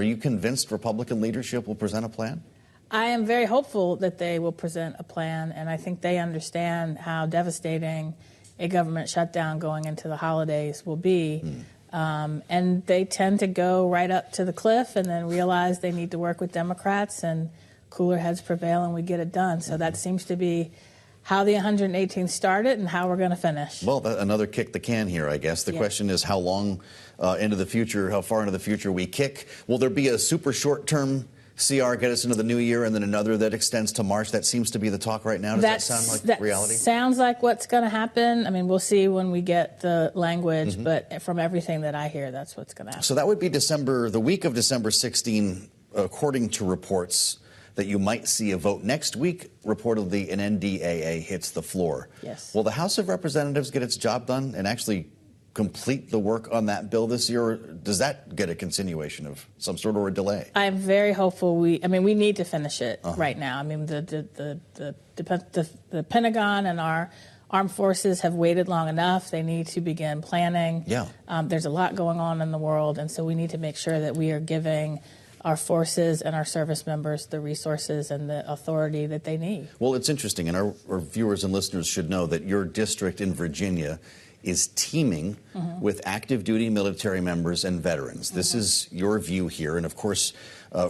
Are you convinced Republican leadership will present a plan? I am very hopeful that they will present a plan, and I think they understand how devastating a government shutdown going into the holidays will be. And they tend to go right up to the cliff and then realize they need to work with Democrats, and cooler heads prevail and we get it done. So that seems to be how the 118th started and how we're going to finish. Well, another kick the can here, I guess. The question is how long into the future, how far into the future we kick. Will there be a super short-term CR, get us into the new year, and then another that extends to March? That seems to be the talk right now. Does that sound like reality? Sounds like what's going to happen. I mean, we'll see when we get the language, but from everything that I hear, that's what's going to happen. So that would be the week of December 16, according to reports, that you might see a vote. Next week, reportedly, an NDAA hits the floor. Yes. Will the House of Representatives get its job done and actually complete the work on that bill this year, or does that get a continuation of some sort or a delay? I'm very hopeful. We need to finish it right now. I mean, the Pentagon and our armed forces have waited long enough. They need to begin planning. Yeah. There's a lot going on in the world, and so we need to make sure that we are giving our forces and our service members the resources and the authority that they need. Well, it's interesting, and our viewers and listeners should know that your district in Virginia is teeming with active duty military members and veterans. This is your view here. And of course,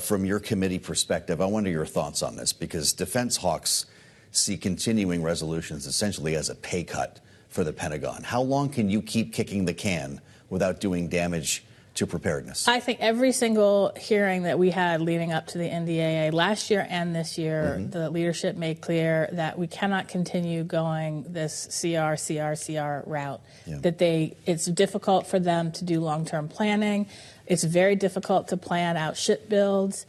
from your committee perspective, I wonder your thoughts on this, because defense hawks see continuing resolutions essentially as a pay cut for the Pentagon. How long can you keep kicking the can without doing damage to preparedness? I think every single hearing that we had leading up to the NDAA last year and this year, the leadership made clear that we cannot continue going this CR route. Yeah. That it's difficult for them to do long-term planning. It's very difficult to plan out ship builds.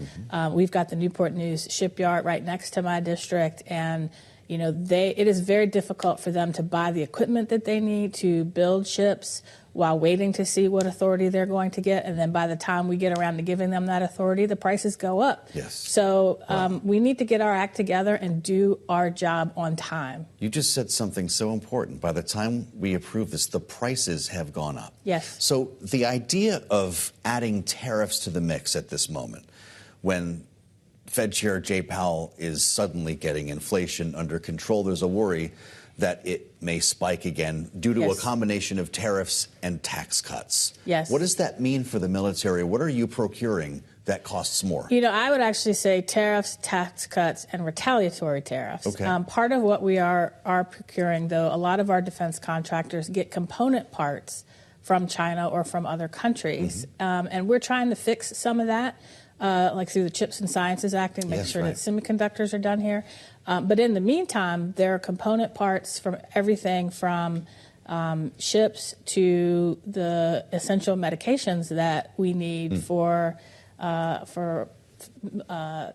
We've got the Newport News shipyard right next to my district, and it is very difficult for them to buy the equipment that they need to build ships while waiting to see what authority they're going to get. And then by the time we get around to giving them that authority, the prices go up. Yes. So we need to get our act together and do our job on time. You just said something so important. By the time we approve this, the prices have gone up. Yes. So the idea of adding tariffs to the mix at this moment, when Fed Chair Jay Powell is suddenly getting inflation under control, there's a worry that it may spike again due to a combination of tariffs and tax cuts. Yes. What does that mean for the military? What are you procuring that costs more? I would actually say tariffs, tax cuts, and retaliatory tariffs. Okay. Part of what we are procuring, though, a lot of our defense contractors get component parts from China or from other countries. And we're trying to fix some of that. Like through the Chips and Sciences Act, and make sure that semiconductors are done here. But in the meantime, there are component parts from everything from ships to the essential medications that we need for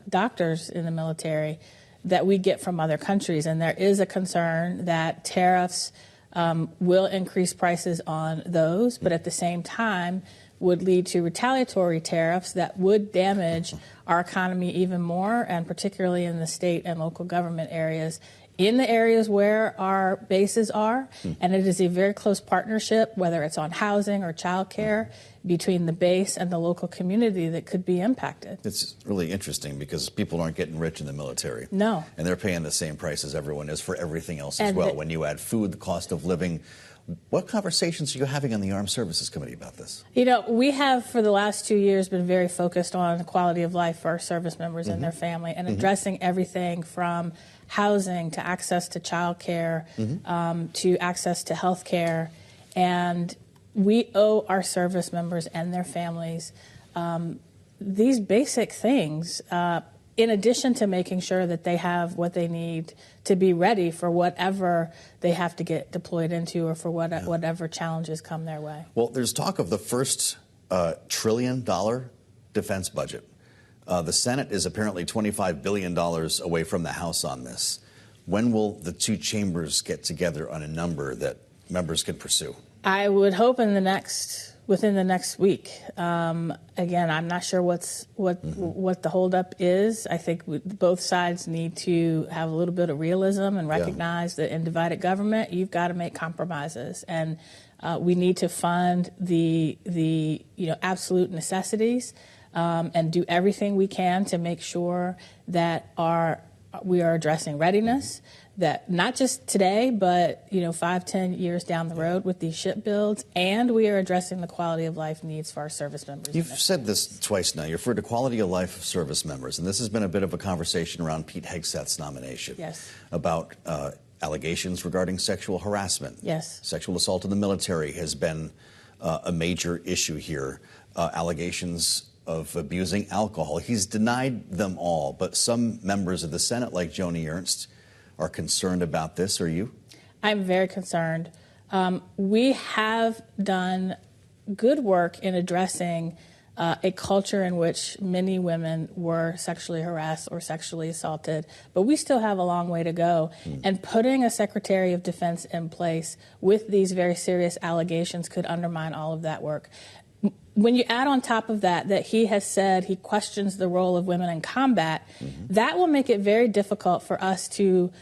doctors in the military that we get from other countries. And there is a concern that tariffs will increase prices on those, but at the same time would lead to retaliatory tariffs that would damage our economy even more, and particularly in the state and local government areas, in the areas where our bases are. And it is a very close partnership, whether it's on housing or child care, between the base and the local community that could be impacted. It's really interesting because people aren't getting rich in the military. No. And they're paying the same price as everyone is for everything else as well. When you add food, the cost of living. What conversations are you having on the Armed Services Committee about this? We have for the last 2 years been very focused on the quality of life for our service members and their family, and addressing everything from housing to access to child care to access to health care. And we owe our service members and their families these basic things, in addition to making sure that they have what they need to be ready for whatever they have to get deployed into, or for whatever challenges come their way. Well, there's talk of the first $1 trillion defense budget. The Senate is apparently $25 billion away from the House on this. When will the two chambers get together on a number that members can pursue? I would hope within the next week. Again, I'm not sure what the holdup is. I think both sides need to have a little bit of realism and recognize that in divided government, you've got to make compromises, and we need to fund the absolute necessities. and do everything we can to make sure that we are addressing readiness, that not just today, but 5-10 years down the road with these ship builds, and we are addressing the quality of life needs for our service members. You've said this twice now. You referred to quality of life of service members, and this has been a bit of a conversation around Pete Hegseth's nomination. Yes. About allegations regarding sexual harassment. Yes. Sexual assault in the military has been a major issue here. Allegations of abusing alcohol. He's denied them all, but some members of the Senate, like Joni Ernst, are concerned about this. Are you? I'm very concerned. We have done good work in addressing a culture in which many women were sexually harassed or sexually assaulted, but we still have a long way to go. And putting a Secretary of Defense in place with these very serious allegations could undermine all of that work. When you add on top of that he has said he questions the role of women in combat, that will make it very difficult for us to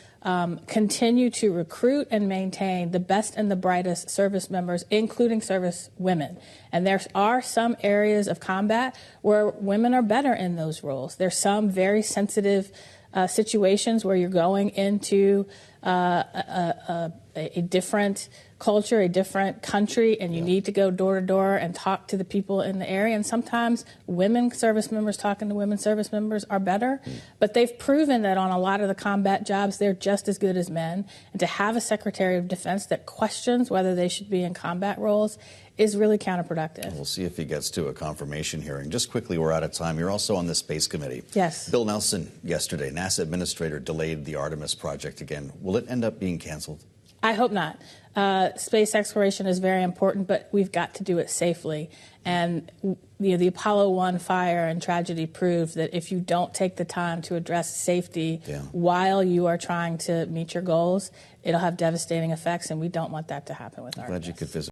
continue to recruit and maintain the best and the brightest service members, including service women. And there are some areas of combat where women are better in those roles. There's some very sensitive situations where you're going into a different culture, a different country, and you need to go door to door and talk to the people in the area. And sometimes women service members talking to women service members are better, but they've proven that on a lot of the combat jobs, they're just as good as men. And to have a Secretary of Defense that questions whether they should be in combat roles is really counterproductive. We'll see if he gets to a confirmation hearing. Just quickly, we're out of time. You're also on the Space Committee. Yes. Bill Nelson, yesterday, NASA administrator, delayed the Artemis project again. Will it end up being canceled? I hope not. Space exploration is very important, but we've got to do it safely. And the Apollo 1 fire and tragedy proved that if you don't take the time to address safety while you are trying to meet your goals, it'll have devastating effects, and we don't want that to happen with Artemis. Glad you could visit.